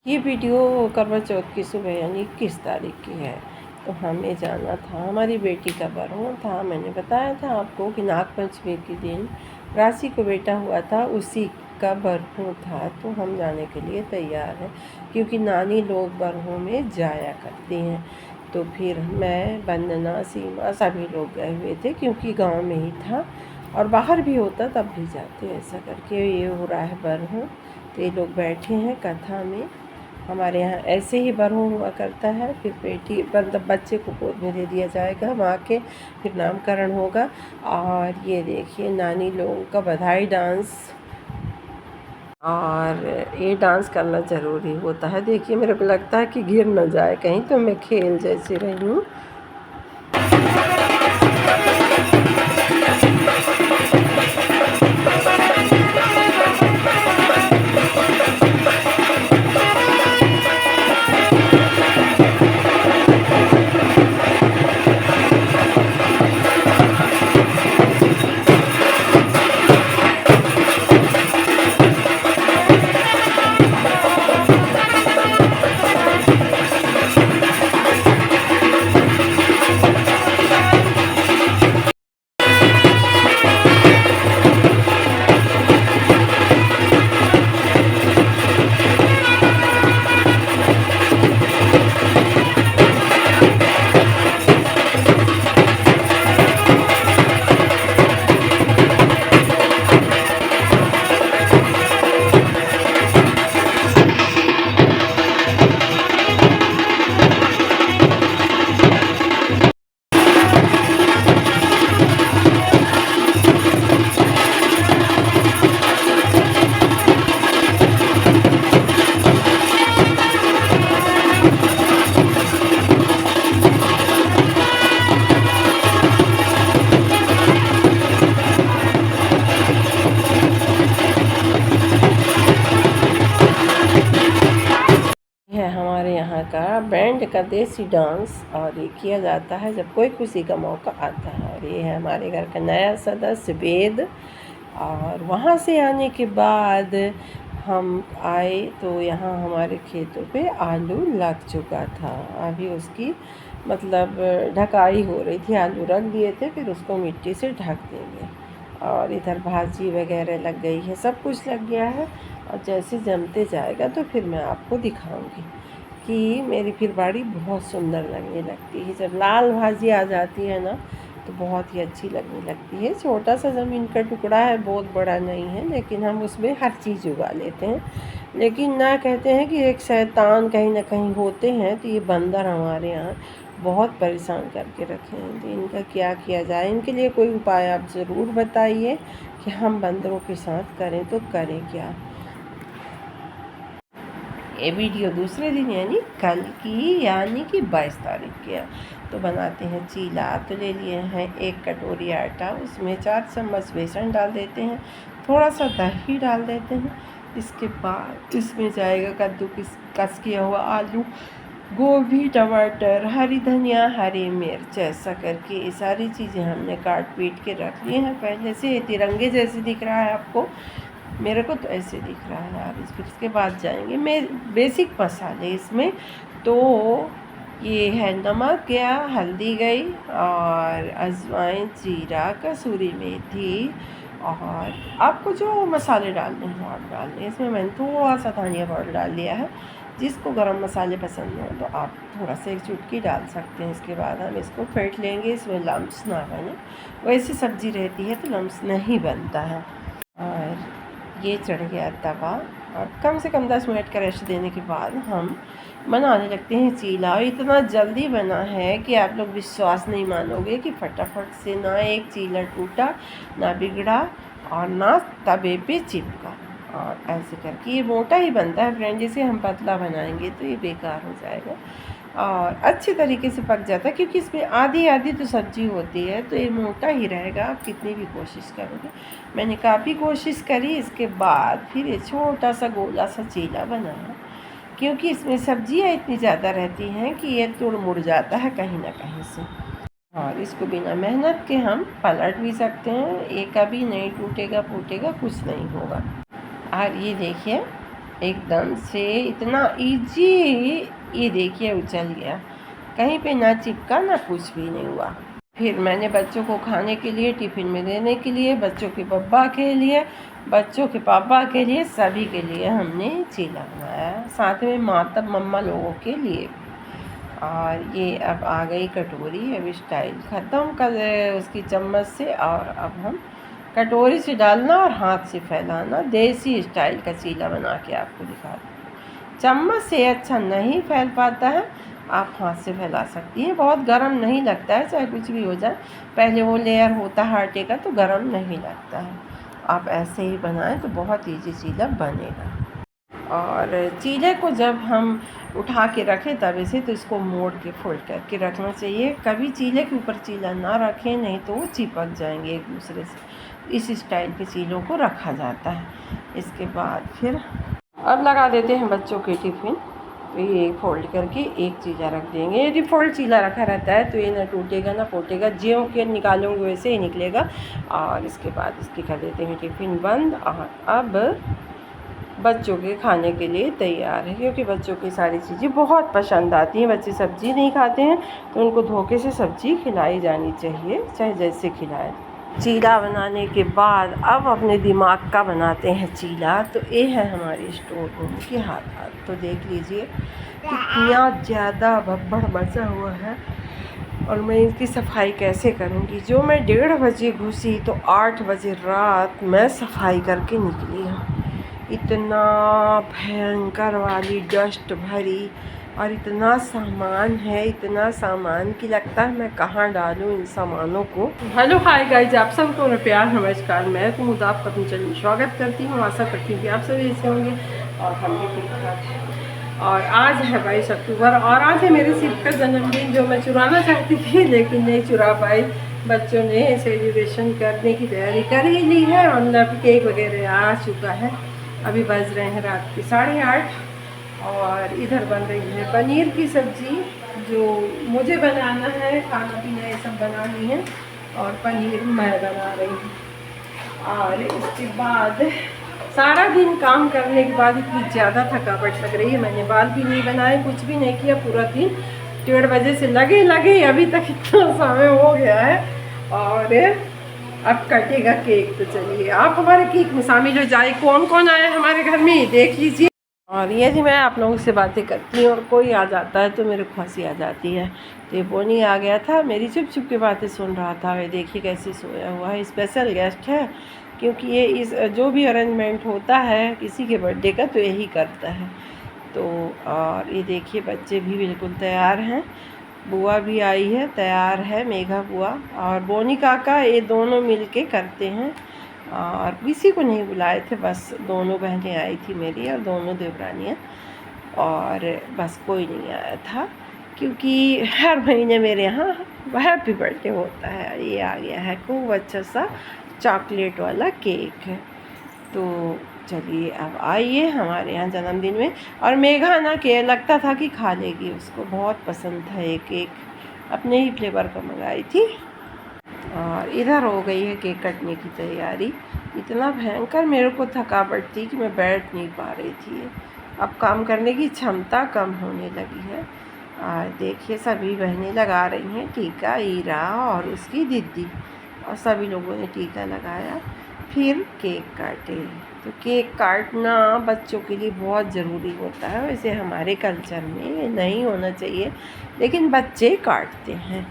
ये वीडियो करवा चौथ की सुबह यानी 21 तारीख की है। तो हमें जाना था, हमारी बेटी का बरहूँ था। मैंने बताया था आपको कि नागपंचमी के दिन राशि को बेटा हुआ था, उसी का बरहूँ था। तो हम जाने के लिए तैयार हैं क्योंकि नानी लोग बरहूँ में जाया करती हैं। तो फिर मैं, वंदना, सीमा सभी लोग गए हुए थे क्योंकि गांव में ही था और बाहर भी होता तब भी जाते। ऐसा करके ये हो रहा है बरहूँ। तो ये लोग बैठे हैं कथा में। हमारे यहाँ ऐसे ही बरहूँ हुआ करता है। फिर बेटी मतलब बच्चे को गोद में दे दिया जाएगा माँ के, फिर नामकरण होगा। और ये देखिए नानी लोगों का बधाई डांस, और ये डांस करना ज़रूरी होता है। देखिए मेरे को लगता है कि गिर न जाए कहीं, तो मैं खेल जैसे रही हूँ। है हमारे यहाँ का बैंड का देसी डांस, और ये किया जाता है जब कोई खुशी का मौका आता है। और ये है हमारे घर का नया सदस्य वेद। और वहाँ से आने के बाद हम आए तो यहाँ हमारे खेतों पे आलू लग चुका था। अभी उसकी मतलब ढकाई हो रही थी। आलू रख दिए थे, फिर उसको मिट्टी से ढक देंगे। और इधर भाजी वगैरह लग गई है, सब कुछ लग गया है। और जैसे जमते जाएगा तो फिर मैं आपको दिखाऊंगी कि मेरी फिर बाड़ी बहुत सुंदर लगने लगती है। जब लाल भाजी आ जाती है ना तो बहुत ही अच्छी लगने लगती है। छोटा सा ज़मीन का टुकड़ा है, बहुत बड़ा नहीं है, लेकिन हम उसमें हर चीज़ उगा लेते हैं। लेकिन ना कहते हैं कि एक शैतान कहीं ना कहीं होते हैं, तो ये बंदर हमारे यहाँ बहुत परेशान करके रखे हैं। तो इनका क्या किया जाए, इनके लिए कोई उपाय आप ज़रूर बताइए कि हम बंदरों के साथ करें तो करें क्या। ये वीडियो दूसरे दिन यानी कल की, यानी कि 22 तारीख की है। तो बनाते हैं चीला। तो ले लिए हैं 1 कटोरी आटा, उसमें 4 चम्मच बेसन डाल देते हैं, थोड़ा सा दही डाल देते हैं। इसके बाद इसमें जाएगा कद्दूकस किया हुआ आलू, गोभी, टमाटर, हरी धनिया, हरी मिर्च। ऐसा करके ये सारी चीज़ें हमने काट पीट के रख ली हैं पहले से। ये तिरंगे जैसे दिख रहा है आपको, मेरे को तो ऐसे दिख रहा है यार। फिर इसके बाद जाएंगे मैं बेसिक मसाले इसमें। तो ये है नमक गया, हल्दी गई, और अजवाइन, जीरा, कसूरी मेथी, और आपको जो मसाले डालने हैं आप डाल लें। इसमें मैंने थोड़ा सा धनिया पाउडर डाल लिया है। जिसको गरम मसाले पसंद हो तो आप थोड़ा सा 1 चुटकी डाल सकते हैं। इसके बाद हम इसको फेंट लेंगे, इसमें लम्स ना बने। वैसी सब्ज़ी रहती है तो लम्स नहीं बनता है। और ये चढ़ गया तवा, और कम से कम 10 मिनट का रेस्ट देने के बाद हम बनाने लगते हैं चीला। और इतना जल्दी बना है कि आप लोग विश्वास नहीं मानोगे कि फटाफट से ना एक चीला टूटा, ना बिगड़ा, और ना तवे पे चिपका। और ऐसे करके ये मोटा ही बनता है फ्रेंड। जैसे हम पतला बनाएंगे तो ये बेकार हो जाएगा। और अच्छे तरीके से पक जाता है क्योंकि इसमें आधी आधी तो सब्ज़ी होती है, तो ये मोटा ही रहेगा आप कितनी भी कोशिश करोगे। मैंने काफ़ी कोशिश करी, इसके बाद फिर ये छोटा सा गोला सा चीला बनाया क्योंकि इसमें सब्जियां इतनी ज़्यादा रहती हैं कि ये तुड़ मुड़ जाता है कहीं ना कहीं से। और इसको बिना मेहनत के हम पलट भी सकते हैं, ये कभी नहीं टूटेगा फूटेगा, कुछ नहीं होगा। और ये देखिए एकदम से इतना इजी। ये देखिए उछल गया, कहीं पे ना चिपका ना कुछ भी नहीं हुआ। फिर मैंने बच्चों को खाने के लिए, टिफ़िन में देने के लिए, बच्चों के पप्पा के लिए, बच्चों के पापा के लिए, सभी के लिए हमने चीला बनाया, साथ में तब मम्मा लोगों के लिए। और ये अब आ गई कटोरी। अब स्टाइल ख़त्म कर उसकी चम्मच से, और अब हम कटोरी से डालना और हाथ से फैलाना। देसी स्टाइल का चीला बना के आपको दिखा दूँ। चम्मच से अच्छा नहीं फैल पाता है, आप हाथ से फैला सकती हैं। बहुत गरम नहीं लगता है, चाहे कुछ भी हो जाए। पहले वो लेयर होता है आटे का तो गरम नहीं लगता है। आप ऐसे ही बनाएं तो बहुत ईजी चीला बनेगा। और चीले को जब हम उठा के रखें तवे से, तो इसको मोड़ के फोल्ड करके रखना चाहिए। कभी चीले के ऊपर चीला ना रखें, नहीं तो वो चिपक जाएंगे एक दूसरे से। इस स्टाइल के चीलों को रखा जाता है। इसके बाद फिर अब लगा देते हैं बच्चों के टिफ़िन। तो ये फोल्ड करके एक चीला रख देंगे। यदि फोल्ड चीला रखा रहता है तो ये ना टूटेगा ना फूटेगा, ज्यों के निकालूंगे वैसे ही निकलेगा। और इसके बाद इसकी कर देते हैं टिफ़िन बंद। और अब बच्चों के खाने के लिए तैयार है, क्योंकि बच्चों की सारी चीज़ें बहुत पसंद आती हैं। बच्चे सब्ज़ी नहीं खाते हैं तो उनको धोखे से सब्ज़ी खिलाई जानी चाहिए, चाहे जैसे खिलाएं। चीला बनाने के बाद अब अपने दिमाग का बनाते हैं चीला। तो ये है हमारी स्टोर रूम की हाथ। तो देख लीजिए कितना ज़्यादा भब्बड़ मचा हुआ है, और मैं इसकी सफाई कैसे करूँगी। जो मैं 1:30 बजे घुसी तो 8 बजे रात मैं सफाई करके निकली हूँ। इतना भयंकर वाली डस्ट भरी, और इतना सामान है, इतना सामान कि लगता है मैं कहाँ डालूँ इन सामानों को। हेलो हाय गाइज, आप सबको मेरा प्यार नमस्कार। मैं तो मुझे आपका अपने चैनल में स्वागत करती हूँ। आशा करती हूँ कि आप सभी ऐसे होंगे और हम भी ठीक ठाक। और आज है 22 अक्टूबर, और आज है मेरे सिर्फ का जन्मदिन, जो मैं चुराना चाहती थी लेकिन नहीं चुरा पाई। बच्चों ने सेलिब्रेशन करने की तैयारी कर ही ली है, और मतलब केक वगैरह आ चुका है। अभी बज रहे हैं रात के 8:30, और इधर बन रही है पनीर की सब्ज़ी, जो मुझे बनाना है। खाना पीना ये सब बनानी है, और पनीर मैं बना रही हूँ। और इसके बाद सारा दिन काम करने के बाद इतनी ज़्यादा थकावट लग रही है। मैंने बाल भी नहीं बनाए, कुछ भी नहीं किया पूरा दिन। 1:30 बजे से लगे अभी तक इतना समय हो गया है। और अब कटेगा केक। तो चलिए आप हमारे केक में शामिल हो जाए। कौन कौन आया हमारे घर में देख लीजिए। और ये जी मैं आप लोगों से बातें करती हूँ और कोई आ जाता है तो मेरे को हंसी आ जाती है। तो ये बोनी आ गया था, मेरी चुप चुप के बातें सुन रहा था। वे देखिए कैसे सोया हुआ है। स्पेशल गेस्ट है, क्योंकि ये इस जो भी अरेंजमेंट होता है किसी के बर्थडे का तो यही करता है। तो और ये देखिए बच्चे भी बिल्कुल तैयार हैं। बुआ भी आई है, तैयार है मेघा बुआ और बोनी काका, ये दोनों मिलके करते हैं। और किसी को नहीं बुलाए थे, बस दोनों बहनें आई थी मेरी और दोनों देवरानियाँ, और बस कोई नहीं आया था, क्योंकि हर महीने मेरे यहाँ हैप्पी बर्थडे होता है। ये आ गया है खूब अच्छा सा चॉकलेट वाला केक है। तो चलिए अब आइए हमारे यहाँ जन्मदिन में। और मेघा ना के लगता था कि खा लेगी, उसको बहुत पसंद था ये केक, अपने ही फ्लेवर का मंगाई थी। और इधर हो गई है केक कटने की तैयारी। इतना भयंकर मेरे को थकावट थी कि मैं बैठ नहीं पा रही थी। अब काम करने की क्षमता कम होने लगी है। और देखिए सभी बहनें लगा रही हैं टीका, ईरा और उसकी दीदी, और सभी लोगों ने टीका लगाया। फिर केक काटे। तो केक काटना बच्चों के लिए बहुत ज़रूरी होता है। वैसे हमारे कल्चर में ये नहीं होना चाहिए, लेकिन बच्चे काटते हैं।